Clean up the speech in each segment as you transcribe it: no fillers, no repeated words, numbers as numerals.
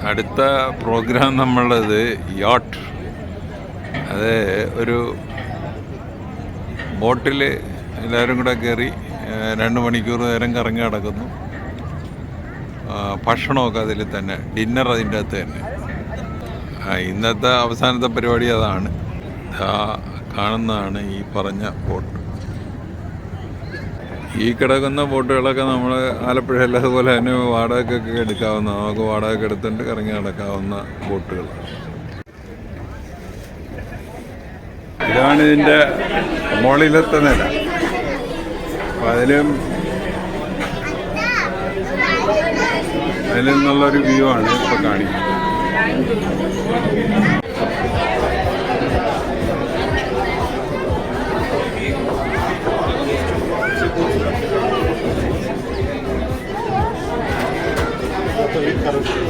അടുത്ത പ്രോഗ്രാം നമ്മളുള്ളത് യോട്ട്. അത് ഒരു ബോട്ടിൽ എല്ലാവരും കൂടെ കയറി 2 മണിക്കൂർ നേരം കറങ്ങി നടക്കുന്നു. ഭക്ഷണമൊക്കെ അതിൽ തന്നെ, ഡിന്നർ അതിൻ്റെ അകത്ത് തന്നെ. ഇന്നത്തെ അവസാനത്തെ പരിപാടി അതാണ്. കാണുന്നതാണ് ഈ പറഞ്ഞ ബോട്ട്. ഈ കിടക്കുന്ന ബോട്ടുകളൊക്കെ നമ്മൾ ആലപ്പുഴയിൽ അതുപോലെ തന്നെ വാടകയ്ക്കൊക്കെ എടുക്കാവുന്ന, നമുക്ക് വാടകയ്ക്ക് എടുത്തിട്ട് കറങ്ങി നടക്കാവുന്ന ബോട്ടുകൾ. ഇതാണ് ഇതിൻ്റെ മുകളിലത്തെ നില. അപ്പം അതിൽ നിന്നുള്ളൊരു വ്യൂ ആണ് ഇപ്പോൾ കാണിക്കുന്നത്.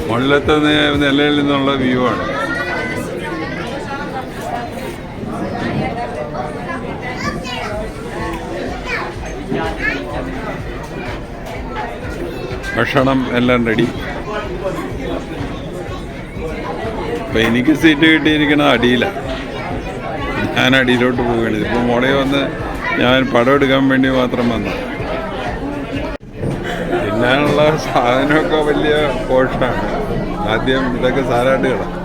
മുകളിലത്തെ നിലയിൽ നിന്നുള്ള വ്യൂ ആണ്. ഭക്ഷണം എല്ലാം റെഡി. അപ്പം എനിക്ക് സീറ്റ് കിട്ടിയിരിക്കണത് അടിയിലാണ്. ഞാൻ അടിയിലോട്ട് പോവുകയാണ്. ഇപ്പം മോളെ വന്ന് ഞാൻ പടം എടുക്കാൻ വേണ്ടി മാത്രം വന്നു. തിന്നാനുള്ള സാധനമൊക്കെ വലിയ പോഷാണ്. ആദ്യം ഇതൊക്കെ സാലാഡുകളാണ്.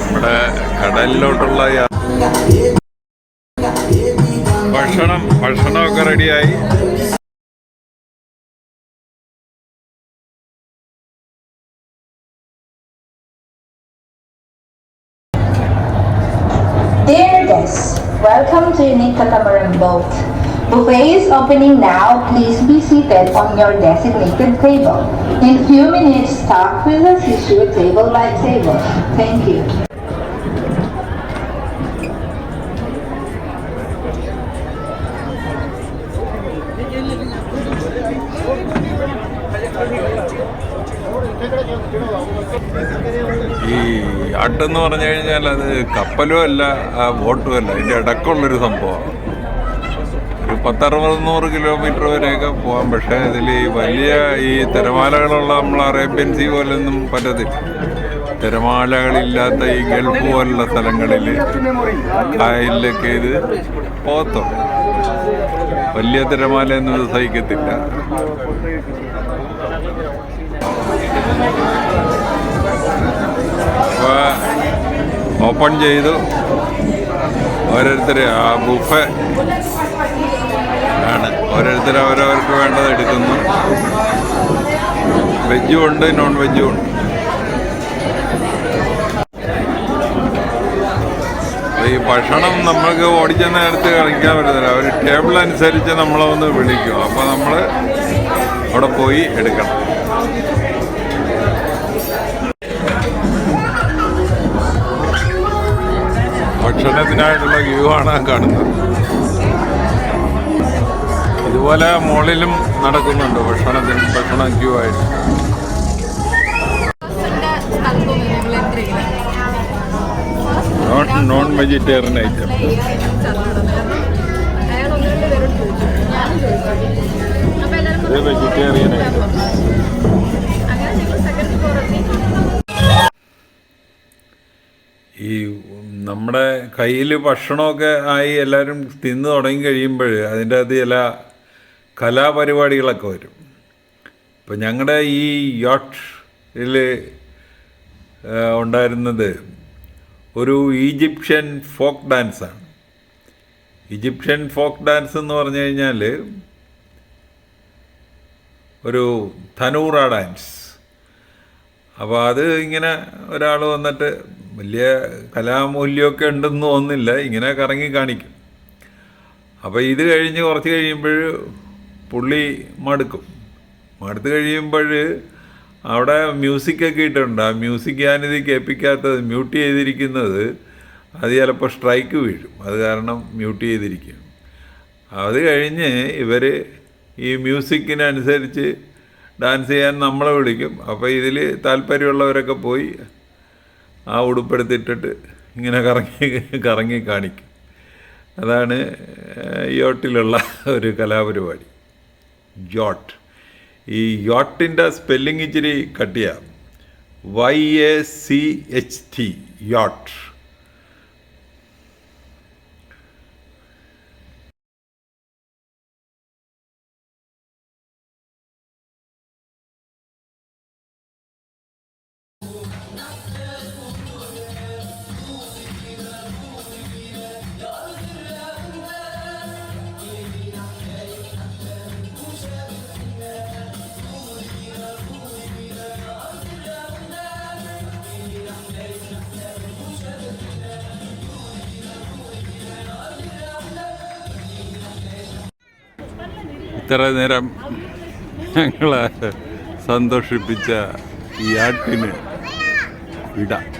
നമ്മുടെ കടലിലോട്ടുള്ള ഭക്ഷണമൊക്കെ റെഡിയായി. Dear guests, welcome to Unique Catamaran Boat. Buffet is opening now. Please be seated on your designated table. In few minutes, staff will assist you table by table. Thank you. ഈ യാട്ടെന്ന് പറഞ്ഞു കഴിഞ്ഞാൽ അത് കപ്പലും അല്ല, ബോട്ടും അല്ല, അതിൻ്റെ ഇടയ്ക്കുള്ളൊരു സംഭവമാണ്. ഒരു 10-60-100 കിലോമീറ്റർ വരെയൊക്കെ പോകാം. പക്ഷേ ഇതിൽ വലിയ ഈ തിരമാലകളുള്ള നമ്മൾ അറേബ്യൻ സീ പോലൊന്നും പറ്റത്തില്ല. തിരമാലകളില്ലാത്ത ഈ ഗൾഫ് പോലുള്ള സ്ഥലങ്ങളിൽ കായലിലൊക്കെ ഇത് പോകത്തുള്ളൂ. വലിയ തിരമാലയൊന്നും ഇത് സഹിക്കത്തില്ല. അപ്പോൾ ഓപ്പൺ ചെയ്തു. ഓരോരുത്തർ ആ ബുഫെ ആണ്. ഓരോരുത്തർ അവരവർക്ക് വേണ്ടത് എടുക്കുന്നു. വെജും ഉണ്ട്, നോൺ വെജും ഉണ്ട്. ഈ ഭക്ഷണം നമ്മൾക്ക് ഓടിച്ച നേരത്ത് കളിക്കാൻ പറ്റത്തില്ല. അവർ ടേബിൾ അനുസരിച്ച് നമ്മളെ ഒന്ന് വിളിക്കും. അപ്പോൾ നമ്മൾ അവിടെ പോയി എടുക്കണം. ഭക്ഷണത്തിനായിട്ടുള്ള ക്യൂ ആണ് കാണുന്നത്. ഇതുപോലെ മുകളിലും നടക്കുന്നുണ്ട് ഭക്ഷണം ക്യൂ ആയിട്ട്. Non vegetarian item. ഇത് വെജിറ്റേറിയൻ ഐറ്റം. ഈ നമ്മുടെ കയ്യിൽ ഭക്ഷണമൊക്കെ ആയി എല്ലാവരും തിന്ന് തുടങ്ങി കഴിയുമ്പോൾ അതിൻ്റെ അകത്ത് ചില കലാപരിപാടികളൊക്കെ വരും. ഇപ്പം ഞങ്ങളുടെ ഈ യോട്ടിൽ ഉണ്ടായിരുന്നത് ഒരു ഈജിപ്ഷ്യൻ ഫോക്ക് ഡാൻസാണ്. ഈജിപ്ഷ്യൻ ഫോക്ക് ഡാൻസ് എന്ന് പറഞ്ഞു കഴിഞ്ഞാൽ ഒരു ധനൂറ ഡാൻസ്. അപ്പോൾ അത് ഇങ്ങനെ ഒരാൾ വന്നിട്ട് വലിയ കലാമൂല്യമൊക്കെ ഉണ്ടെന്ന് തോന്നുന്നില്ല, ഇങ്ങനെ കറങ്ങി കാണിക്കും. അപ്പോൾ ഇത് കഴിഞ്ഞ് കുറച്ച് കഴിയുമ്പോൾ പുള്ളി മടുത്ത് കഴിയുമ്പോൾ അവിടെ മ്യൂസിക്കൊക്കെ ഇട്ടിട്ടുണ്ട്. ആ മ്യൂസിക് ഞാനിത് കേൾപ്പിക്കാത്തത്, മ്യൂട്ട് ചെയ്തിരിക്കുന്നത്, അത് ചിലപ്പോൾ സ്ട്രൈക്ക് വീഴും. അത് കാരണം മ്യൂട്ട് ചെയ്തിരിക്കും. അത് കഴിഞ്ഞ് ഇവർ ഈ മ്യൂസിക്കിനനുസരിച്ച് ഡാൻസ് ചെയ്യാൻ നമ്മളെ വിളിക്കും. അപ്പോൾ ഇതിൽ താല്പര്യമുള്ളവരൊക്കെ പോയി ആ ഉടുപ്പെടുത്തിട്ടിട്ട് ഇങ്ങനെ കറങ്ങി കാണിക്കും. അതാണ് യോട്ടിലുള്ള ഒരു കലാപരിപാടി, യോട്ട്. ഈ യോട്ടിൻ്റെ സ്പെല്ലിംഗ് ഇച്ചിരി കട്ടിയാണ്, YACHT, യോട്ട്. ഇത്ര നേരം ഞങ്ങളെ സന്തോഷിപ്പിച്ച ഈ ആട്ടിന് വിട.